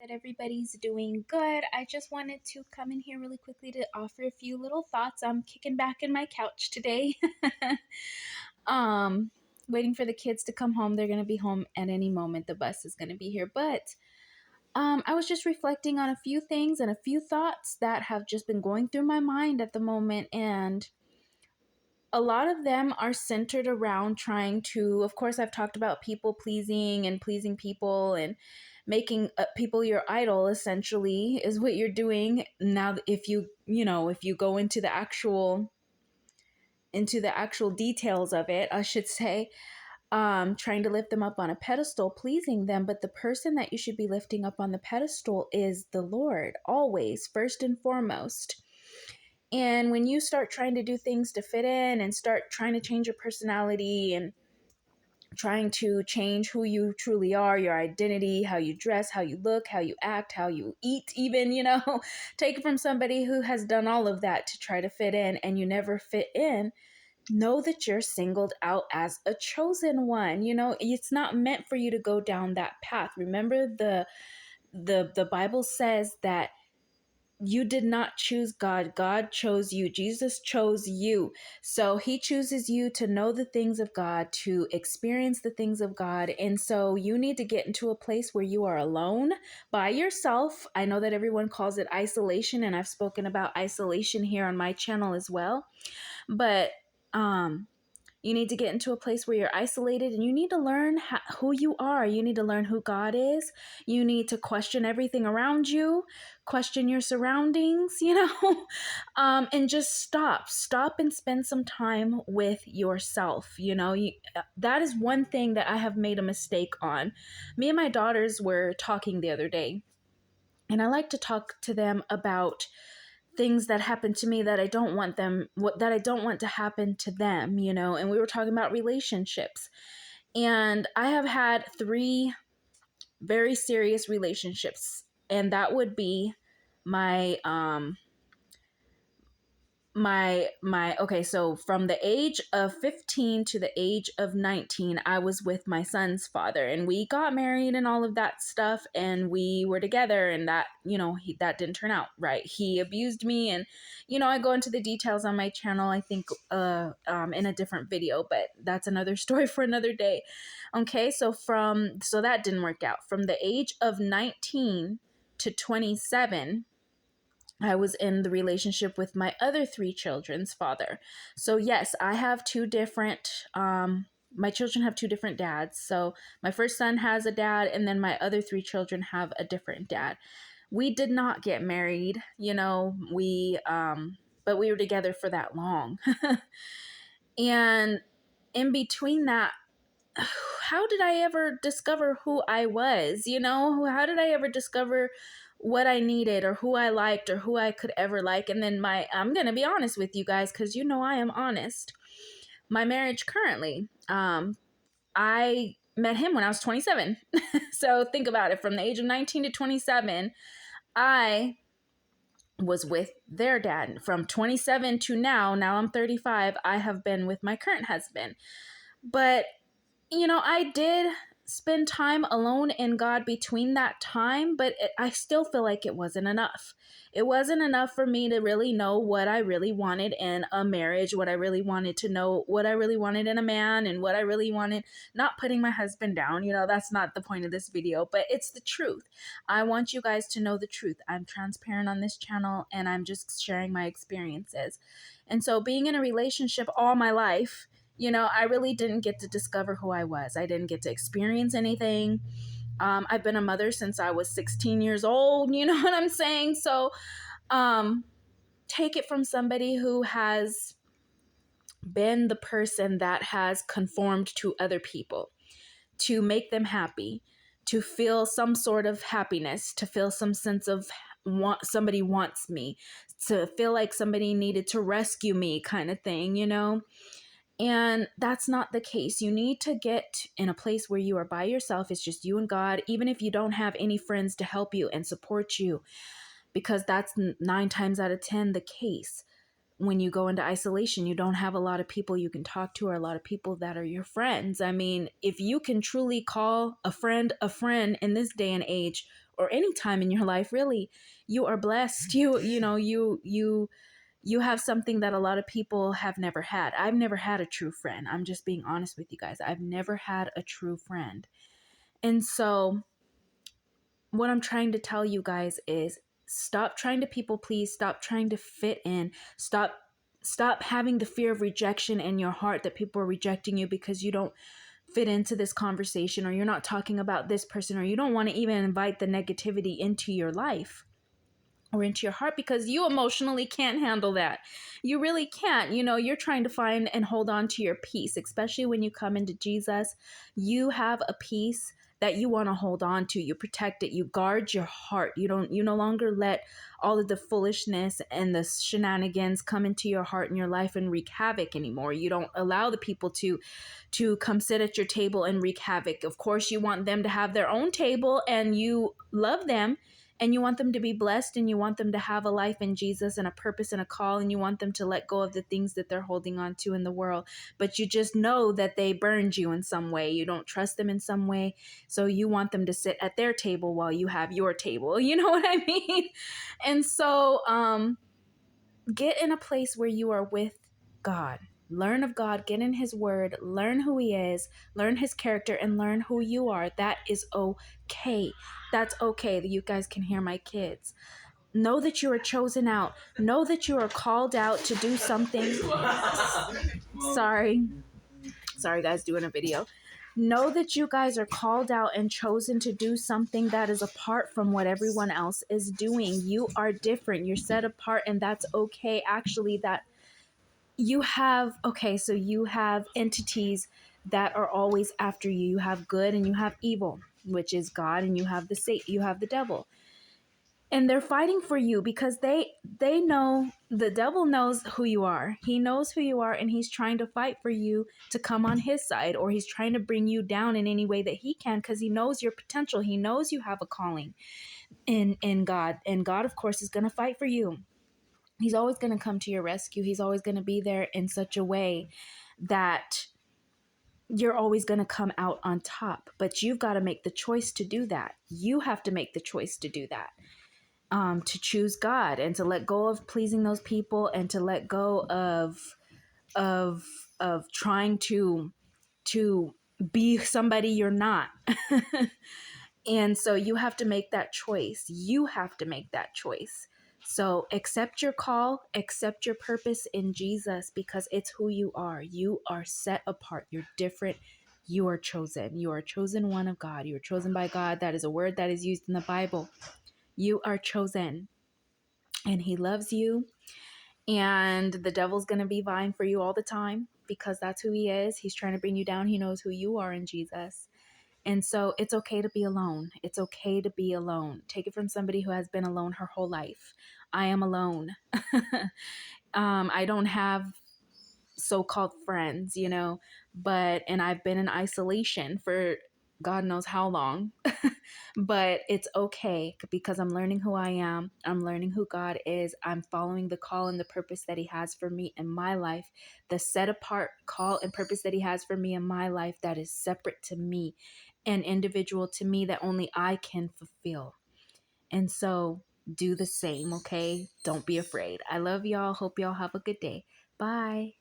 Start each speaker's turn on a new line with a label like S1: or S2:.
S1: that everybody's doing good. I just wanted to come in here really quickly to offer a few little thoughts. I'm kicking back in my couch today. um Waiting for the kids to come home. They're going to be home at any moment. The bus is going to be here. But I was just reflecting on a few things and a few thoughts that have just been going through my mind at the moment, and a lot of them are centered around trying to, of course, I've talked about people pleasing and pleasing people and making people your idol, essentially, is what you're doing. Now, if you go into the actual details of it, I should say, trying to lift them up on a pedestal, pleasing them. But the person that you should be lifting up on the pedestal is the Lord, always, first and foremost. And when you start trying to do things to fit in and start trying to change your personality and trying to change who you truly are, your identity, how you dress, how you look, how you act, how you eat, even, take it from somebody who has done all of that to try to fit in, and you never fit in, know that you're singled out as a chosen one. It's not meant for you to go down that path. Remember, the Bible says that you did not choose God. God chose you. Jesus chose you. So he chooses you to know the things of God, to experience the things of God. And so you need to get into a place where you are alone by yourself. I know that everyone calls it isolation, and I've spoken about isolation here on my channel as well. But you need to get into a place where you're isolated, and you need to learn who you are. You need to learn who God is. You need to question everything around you, question your surroundings, and just stop and spend some time with yourself. That is one thing that I have made a mistake on. Me and my daughters were talking the other day, and I like to talk to them about things that happen to me that I don't want to happen to them, and we were talking about relationships. And I have had 3 very serious relationships, and that would be my okay, so from the age of 15 to the age of 19, I was with my son's father, and we got married and all of that stuff, and we were together, and that, that didn't turn out right. He abused me, and, I go into the details on my channel, I think, in a different video, but that's another story for another day. Okay, so that didn't work out. From the age of 19 to 27, I was in the relationship with my other 3 children's father. So yes, I have 2 different, my children have 2 different dads. So my first son has a dad, and then my other 3 children have a different dad. We did not get married, but we were together for that long. And in between that, how did I ever discover who I was? How did I ever discover what I needed, or who I liked, or who I could ever like? And then I'm going to be honest with you guys, because I am honest. My marriage currently, I met him when I was 27. So think about it. From the age of 19 to 27, I was with their dad. From 27 to now I'm 35, I have been with my current husband. But I did spend time alone in God between that time, but I still feel like it wasn't enough. It wasn't enough for me to really know what I really wanted in a marriage, what I really wanted to know, what I really wanted in a man, and what I really wanted, not putting my husband down. That's not the point of this video, but it's the truth. I want you guys to know the truth. I'm transparent on this channel, and I'm just sharing my experiences. And so being in a relationship all my life, I really didn't get to discover who I was. I didn't get to experience anything. I've been a mother since I was 16 years old. You know what I'm saying? So take it from somebody who has been the person that has conformed to other people to make them happy, to feel some sort of happiness, to feel some sense of somebody wants me, to feel like somebody needed to rescue me, kind of thing, And that's not the case. You need to get in a place where you are by yourself. It's just you and God, even if you don't have any friends to help you and support you, because that's 9 times out of 10 the case. When you go into isolation, you don't have a lot of people you can talk to, or a lot of people that are your friends. I mean, if you can truly call a friend in this day and age, or any time in your life, really, you are blessed. You have something that a lot of people have never had. I've never had a true friend. I'm just being honest with you guys. I've never had a true friend. And so what I'm trying to tell you guys is stop trying to people please, stop trying to fit in, stop having the fear of rejection in your heart that people are rejecting you because you don't fit into this conversation, or you're not talking about this person, or you don't want to even invite the negativity into your life or into your heart because you emotionally can't handle that. You really can't. You're trying to find and hold on to your peace, especially when you come into Jesus. You have a peace that you want to hold on to. You protect it. You guard your heart. You no longer let all of the foolishness and the shenanigans come into your heart and your life and wreak havoc anymore. You don't allow the people to come sit at your table and wreak havoc. Of course, you want them to have their own table, and you love them, and you want them to be blessed, and you want them to have a life in Jesus and a purpose and a call, and you want them to let go of the things that they're holding on to in the world. But you just know that they burned you in some way. You don't trust them in some way. So you want them to sit at their table while you have your table. You know what I mean? And so get in a place where you are with God. Learn of God, get in his word, learn who he is, learn his character, and learn who you are. That is okay. That's okay. You guys can hear my kids. Know that you are chosen out. Know that you are called out to do something. Sorry guys, doing a video. Know that you guys are called out and chosen to do something that is apart from what everyone else is doing. You are different. You're set apart, and that's okay. Actually, that you have entities that are always after you. You have good and you have evil, which is God, and you have the devil. And they're fighting for you because they know, the devil knows who you are. He knows who you are, and he's trying to fight for you to come on his side, or he's trying to bring you down in any way that he can, because he knows your potential. He knows you have a calling in God, and God, of course, is going to fight for you. He's always going to come to your rescue. He's always going to be there in such a way that you're always going to come out on top. But you've got to make the choice to do that. You have to make the choice to do that, to choose God and to let go of pleasing those people, and to let go of trying to be somebody you're not. And so you have to make that choice. You have to make that choice. So accept your call, accept your purpose in Jesus, because it's who you are. You are set apart. You're different. You are chosen. You are chosen one of God. You are chosen by God. That is a word that is used in the Bible. You are chosen, and he loves you. And the devil's going to be vying for you all the time because that's who he is. He's trying to bring you down. He knows who you are in Jesus. And so it's okay to be alone. It's okay to be alone. Take it from somebody who has been alone her whole life. I am alone. I don't have so-called friends, and I've been in isolation for God knows how long. But it's okay because I'm learning who I am. I'm learning who God is. I'm following the call and the purpose that he has for me in my life. The set apart call and purpose that he has for me in my life that is separate to me and individual to me, that only I can fulfill. And so do the same, okay? Don't be afraid. I love y'all. Hope y'all have a good day. Bye.